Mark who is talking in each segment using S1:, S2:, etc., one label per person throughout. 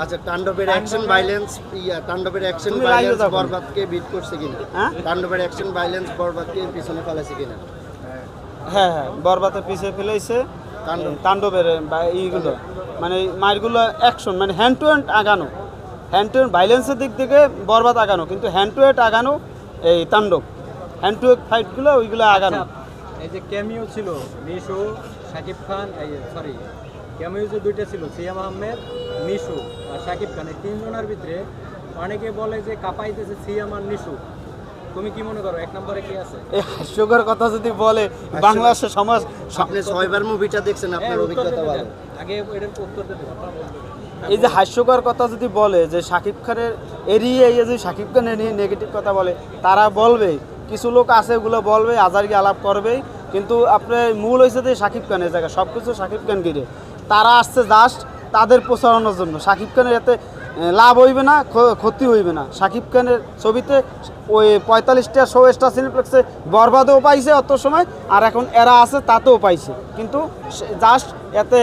S1: আচ্ছা, তাণ্ডবের action violence বরবাদকে bit করছে কিনা? তাণ্ডবের অ্যাকশন ভাইলেন্স বরবাদকে পিছনে ফেলেছে কিনা?
S2: হ্যাঁ হ্যাঁ, বরবাদের পিছিয়ে ফেলেছে তাণ্ডবের এইগুলো, মানে মারগুলো অ্যাকশন, মানে হ্যান্ড টু হ্যান্ড আগানো, হ্যান্ড টু হ্যান্ড ভাইলেন্সের দিক থেকে বরবাদ আগানো, কিন্তু হ্যান্ড টু হ্যান্ড আগানো এই তাণ্ডব, হ্যান্ড টু হ্যান্ড ফাইটগুলো ওইগুলো আগানো।
S3: এই যে ক্যামিও ছিল মিশু, শাকিব খান, সরি ক্যামিও যে দুইটা ছিল সিয়াম আহমেদ, মিশু আর শাকিব খান, এই তিনজনের ভিতরে অনেকে বলে যে কাপাইতেছে সিয়াম আর মিশু। তুমি কি মনে করো এক নম্বরে কি আছে?
S2: এই হাস্যকর কথা যদি বলে বাংলাদেশের সমাজ,
S1: আপনি 6বার মুভিটা দেখছেন, আপনার অভিজ্ঞতা বলেন
S3: আগে এটার উত্তর দিতে।
S2: এই যে হাস্যকর কথা যদি বলে যে শাকিব খানের এরিয়ে এই যে শাকিব খানের নিয়ে নেগেটিভ কথা বলে, তারা বলবে, কিছু লোক আছে ওগুলো বলবে, আজারকি আলাপ করবেই, কিন্তু আপনার মূল হয়েছে যে শাকিব খানের জায়গা, সব কিছু শাকিব খান ঘিরে। তারা আসছে জাস্ট তাদের প্রচারণার জন্য। শাকিব খানের এতে লাভ হইবে না, ক্ষতি হইবে না। শাকিব খানের ছবিতে ওই 45টা 100টা সিনেপ্লেক্সে বরবাদেও পাইছে অত সময়, আর এখন এরা আছে তাতেও পাইছে, কিন্তু জাস্ট এতে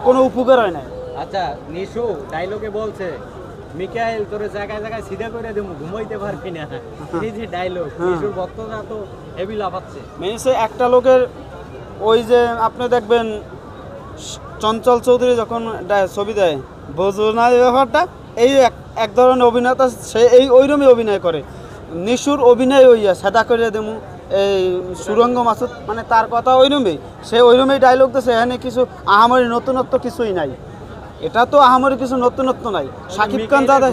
S2: কোনো উপকার হয় না।
S3: আচ্ছা, নিশু ডায়লগে বলছে মিকাইল তোরে জায়গায় জায়গায় সিধা করে দেবো, ঘুমাইতে পারবি না। এই যে ডায়লগ, নিশুর ভক্তরা তো হেভি লাফাচ্ছে।
S2: মেসে একটা লোকের ওই যে আপনি দেখবেন চঞ্চল চৌধুরী যখন ছবি দেয়, বোঝো না এই ব্যাপারটা, এই এক ধরনের অভিনেতা, সে এই ওইরকমই অভিনয় করে। নিশুর অভিনয় ওইয়া সেদা করে দেবো, এই সুরঙ্গ মাসুদ, মানে তার কথা ওইরকমই, সে ওইরকমই ডায়লগ দিয়েছে। এখানে কিছু আহামরি নতুনত্ব কিছুই নাই, এটা তো আহামরি কিছু নতুনত্ব নাই। শাকিব খান দাদা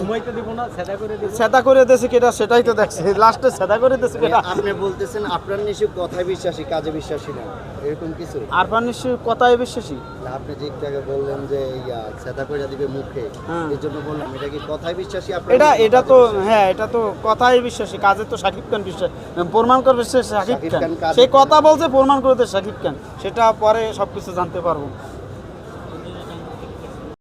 S2: সেদা করে দিয়েছে কেটা, সেটাই তো দেখছে লাস্টে সেদা করে দিয়েছে কেটা।
S1: আপনি বলতেছেন আপনার নিশ্চয় কথায় বিশ্বাসী, কাজে বিশ্বাসী না, এরকম কিছু?
S2: আরফান নিশ্চয় কথায় বিশ্বাসী।
S1: আপনি যে একটু আগে বললেন যে সেদা করে দিবে মুখে, এর জন্য বললাম এটা কি কথায় বিশ্বাসী?
S2: এটা তো হ্যাঁ, এটা তো কথাই বিশ্বাসী, কাজে তো শাকিব খান বিশ্বাস প্রমাণ করবে সে শাকিব খান, সেই কথা বলছে প্রমাণ করতে শাকিব খান, সেটা পরে সবকিছু জানতে পারবো।